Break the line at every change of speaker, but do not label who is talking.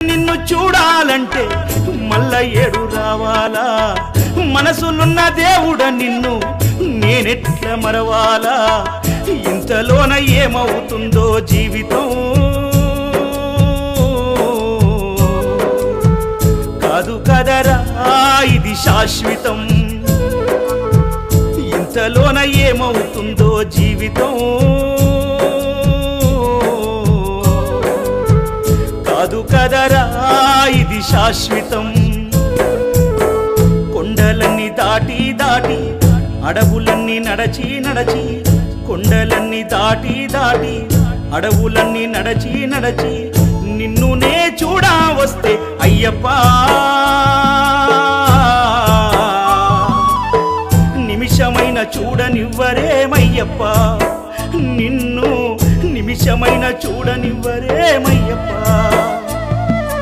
నిన్ను చూడాలంటే మళ్ళా ఏడు రావాలా మనసులున్న దేవుడ నిన్ను నేనెట్ల మరవాలా ఇంతలోన ఏమవుతుందో జీవితం కాదు కదరా ఇది శాశ్వతం ఇంతలోన ఏమవుతుందో జీవితం కాదు కదరా ఇది శాశ్వతం కొండలన్నీ దాటి దాటి అడవులన్నీ నడచి నడచి కొండలన్నీ దాటి దాటి అడవులన్నీ నడచి నడచి నిన్ను నే చూడా వస్తే అయ్యప్ప నిమిషమైన చూడనివ్వరేమయ్యప్ప నిన్ను నిమిషమైన చూడనివ్వరేమయ్య